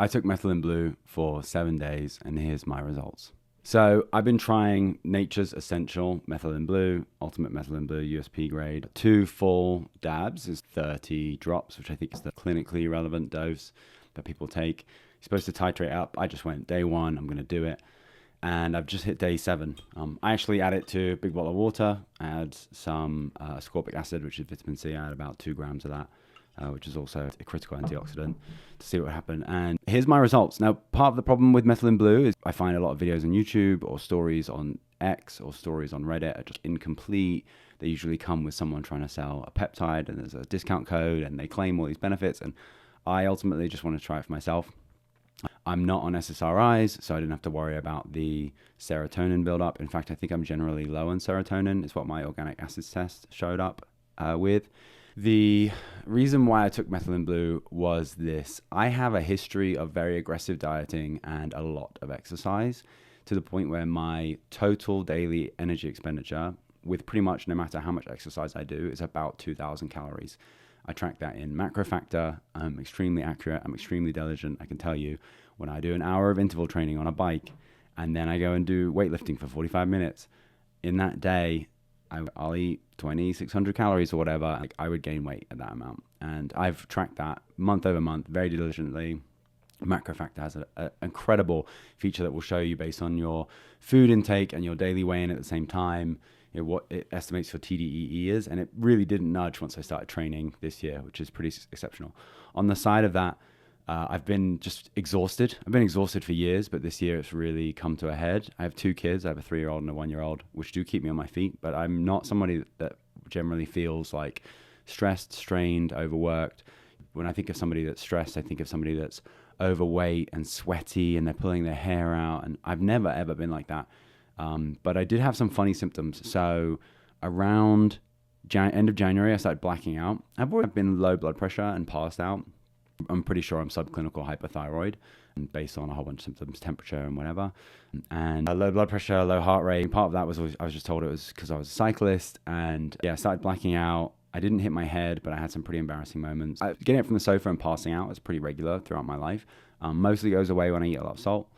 I took Methylene Blue for 7 days, and here's my results. So I've been trying Nature's Essential Methylene Blue, Ultimate Methylene Blue USP grade. 2 full dabs is 30 drops, which I think is the clinically relevant dose that people take. You're supposed to titrate up. I just went day 1. I'm going to do it. And I've just hit day 7. I actually add it to a big bottle of water. I add some ascorbic acid, which is vitamin C. I add about 2 grams of that, which is also a critical antioxidant, to see what happened. And here's my results. Now, part of the problem with Methylene Blue is I find a lot of videos on YouTube or stories on X or stories on Reddit are just incomplete. They usually come with someone trying to sell a peptide and there's a discount code and they claim all these benefits. And I ultimately just want to try it for myself. I'm not on SSRIs, so I didn't have to worry about the serotonin buildup. In fact, I think I'm generally low on serotonin, is what my organic acids test showed up with. The reason why I took Methylene Blue was this. I have a history of very aggressive dieting and a lot of exercise, to the point where my total daily energy expenditure, with pretty much no matter how much exercise I do, is about 2,000 calories. I track that in MacroFactor. I'm extremely accurate. I'm extremely diligent. I can tell you when I do an hour of interval training on a bike and then I go and do weightlifting for 45 minutes, in that day, I'll eat 2,600 calories or whatever. Like, I would gain weight at that amount. And I've tracked that month over month very diligently. MacroFactor has an incredible feature that will show you, based on your food intake and your daily weigh-in at the same time, what it estimates your TDEE is. And it really didn't nudge once I started training this year, which is pretty exceptional. On the side of that, I've been just exhausted. I've been exhausted for years, but this year it's really come to a head. I have 2 kids. I have a 3-year-old and a 1-year-old, which do keep me on my feet, but I'm not somebody that generally feels like stressed, strained, overworked. When I think of somebody that's stressed, I think of somebody that's overweight and sweaty and they're pulling their hair out. And I've never, ever been like that. But I did have some funny symptoms. So around end of January, I started blacking out. I've already been low blood pressure and passed out. I'm pretty sure I'm subclinical hypothyroid, based on a whole bunch of symptoms, temperature and whatever. And low blood pressure, low heart rate. Part of that was I was just told it was because I was a cyclist. And yeah, I started blacking out. I didn't hit my head, but I had some pretty embarrassing moments. Getting up from the sofa and passing out is pretty regular throughout my life. Mostly goes away when I eat a lot of salt.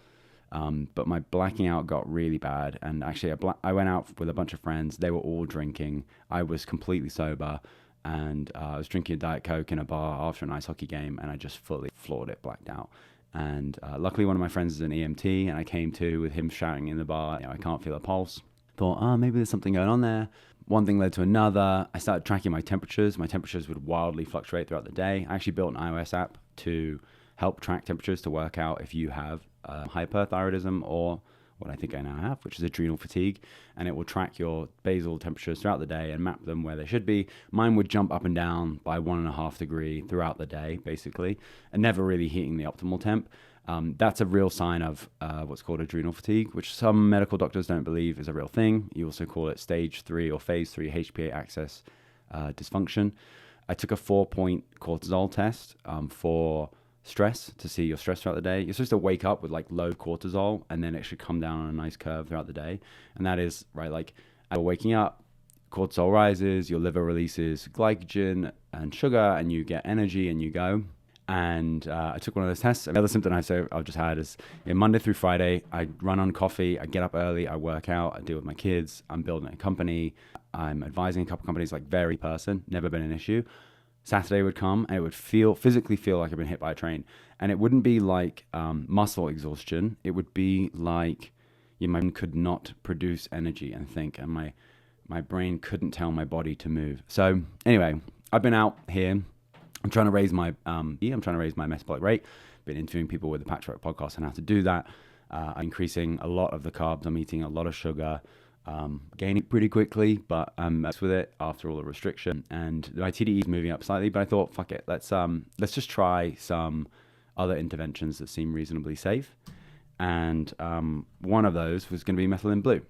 But my blacking out got really bad. And actually, I went out with a bunch of friends. They were all drinking. I was completely sober. And I was drinking a Diet Coke in a bar after an ice hockey game. And I just fully floored it, blacked out. And luckily, one of my friends is an EMT. And I came to with him shouting in the bar, I can't feel a pulse. Thought, maybe there's something going on there. One thing led to another. I started tracking my temperatures. My temperatures would wildly fluctuate throughout the day. I actually built an iOS app to help track temperatures, to work out if you have hyperthyroidism or what I think I now have, which is adrenal fatigue. And it will track your basal temperatures throughout the day and map them where they should be. Mine would jump up and down by 1.5 degrees throughout the day, basically, and never really hitting the optimal temp. That's a real sign of what's called adrenal fatigue, which some medical doctors don't believe is a real thing. You also call it stage 3 or phase 3 HPA axis dysfunction. I took a 4-point cortisol test for stress, to see your stress throughout the day. You're supposed to wake up with like low cortisol, and then it should come down on a nice curve throughout the day. And that is right, like as you're waking up, cortisol rises, your liver releases glycogen and sugar, and you get energy and you go. And I took one of those tests. The other symptom I've just had is Monday through Friday, I run on coffee, I get up early, I work out, I deal with my kids, I'm building a company, I'm advising a couple companies, like very person, never been an issue. Saturday would come and it would physically feel like I've been hit by a train. And it wouldn't be like muscle exhaustion. It would be like my brain could not produce energy and think, and my brain couldn't tell my body to move. So anyway, I've been out here. I'm trying to raise my metabolic rate. Been interviewing people with the Patchwork podcast on how to do that. I'm increasing a lot of the carbs. I'm eating a lot of sugar. Gaining pretty quickly, but I'm messed with it after all the restriction, and my TDE is moving up slightly. But I thought, fuck it, let's just try some other interventions that seem reasonably safe. And one of those was going to be Methylene Blue.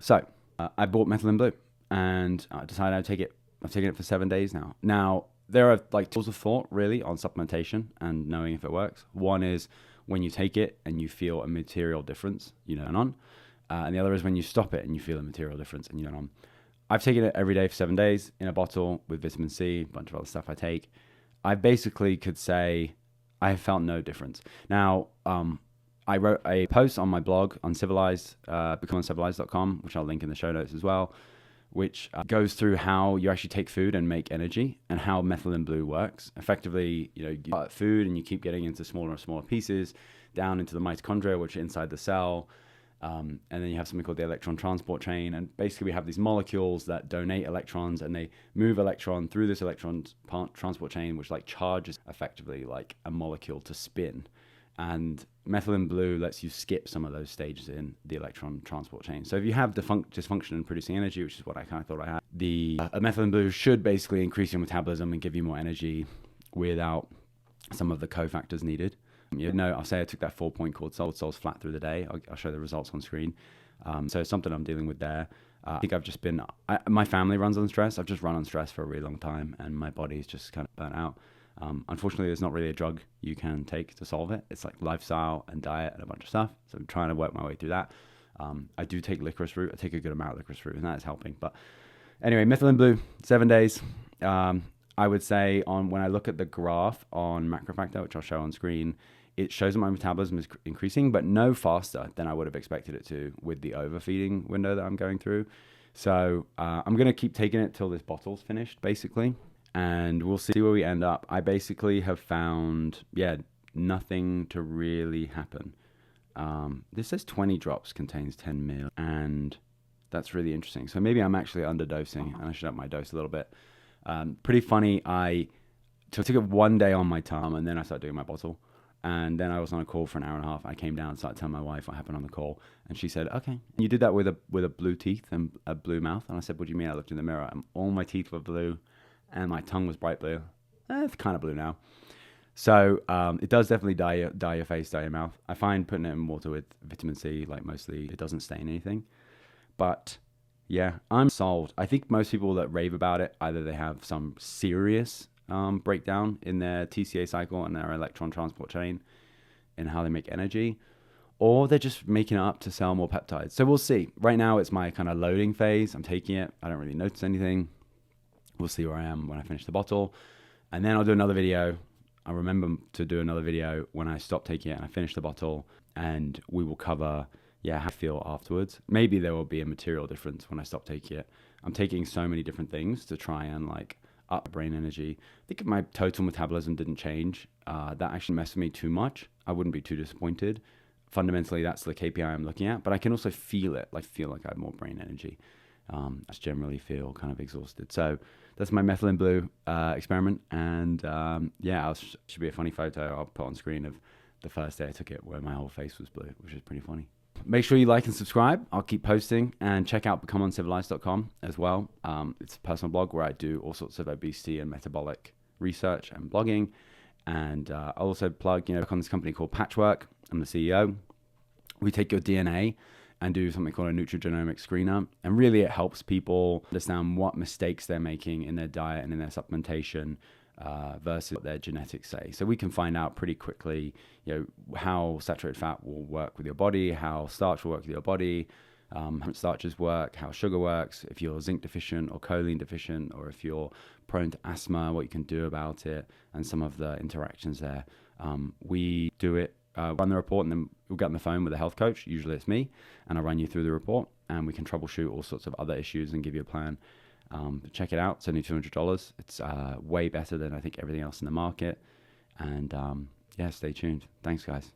So I bought Methylene Blue and I decided I'd take it. I've taken it for 7 days now. Now there are like tools of thought really on supplementation and knowing if it works. One is when you take it and you feel a material difference, on. And the other is when you stop it and you feel a material difference and you don't. I've taken it every day for 7 days in a bottle with vitamin C, a bunch of other stuff I take. I basically could say I felt no difference. Now, I wrote a post on my blog, becomeUncivilized.com, which I'll link in the show notes as well, which goes through how you actually take food and make energy and how Methylene Blue works. Effectively, you got food and you keep getting into smaller and smaller pieces down into the mitochondria, which are inside the cell. And then you have something called the electron transport chain. And basically we have these molecules that donate electrons and they move electron through this electron transport chain, which like charges effectively like a molecule to spin. And Methylene Blue lets you skip some of those stages in the electron transport chain. So if you have dysfunction in producing energy, which is what I kind of thought I had, the Methylene Blue should basically increase your metabolism and give you more energy without some of the cofactors needed. I'll say I took that 4-point cortisol. Cortisol's flat through the day. I'll show the results on screen. So it's something I'm dealing with there. I think I've just been, my family runs on stress. I've just run on stress for a really long time and my body's just kind of burnt out. Unfortunately, there's not really a drug you can take to solve it. It's like lifestyle and diet and a bunch of stuff. So I'm trying to work my way through that. I do take licorice root. I take a good amount of licorice root and that is helping. But anyway, Methylene Blue, 7 days. I would say when I look at the graph on MacroFactor, which I'll show on screen, it shows that my metabolism is increasing, but no faster than I would have expected it to with the overfeeding window that I'm going through. So I'm going to keep taking it till this bottle's finished, basically. And we'll see where we end up. I basically have found, nothing to really happen. This says 20 drops contains 10 mil, and that's really interesting. So maybe I'm actually underdosing, and I should up my dose a little bit. Pretty funny, I took it 1 day on my time, and then I started doing my bottle. And then I was on a call for an hour and a half. I came down and started telling my wife what happened on the call. And she said, okay, you did that with a blue teeth and a blue mouth. And I said, what do you mean? I looked in the mirror and all my teeth were blue and my tongue was bright blue. It's kind of blue now. So it does definitely dye your face, dye your mouth. I find putting it in water with vitamin C, like mostly it doesn't stain anything. But yeah, I'm solved. I think most people that rave about it, either they have some serious breakdown in their TCA cycle and their electron transport chain and how they make energy, or they're just making it up to sell more peptides. So we'll see. Right now it's my kind of loading phase. I'm taking it. I don't really notice anything. We'll see where I am when I finish the bottle. And then I'll do another video. I remember to do another video when I stop taking it and I finish the bottle, and we will cover how I feel afterwards. Maybe there will be a material difference when I stop taking it. I'm taking so many different things to try and like up brain energy. I think if my total metabolism didn't change, that actually messed with me too much. I wouldn't be too disappointed. Fundamentally, that's the KPI I'm looking at, but I can also feel it, like feel like I have more brain energy. I just generally feel kind of exhausted. So that's my Methylene Blue experiment. And should be a funny photo I'll put on screen of the first day I took it where my whole face was blue, which is pretty funny. Make sure you like and subscribe. I'll keep posting, and check out becomeUncivilized.com as well. It's a personal blog where I do all sorts of obesity and metabolic research and blogging. And I'll also plug, on this company called Patchwork. I'm the CEO. We take your DNA and do something called a nutrigenomic screener. And really it helps people understand what mistakes they're making in their diet and in their supplementation versus what their genetics say. So we can find out pretty quickly, how saturated fat will work with your body, how starch will work with your body, how starches work, how sugar works, if you're zinc deficient or choline deficient, or if you're prone to asthma, what you can do about it, and some of the interactions there. We do it, run the report, and then we'll get on the phone with a health coach. Usually it's me, and I'll run you through the report, and we can troubleshoot all sorts of other issues and give you a plan. Check it out. It's only $200. It's way better than I think everything else in the market. And stay tuned. Thanks, guys.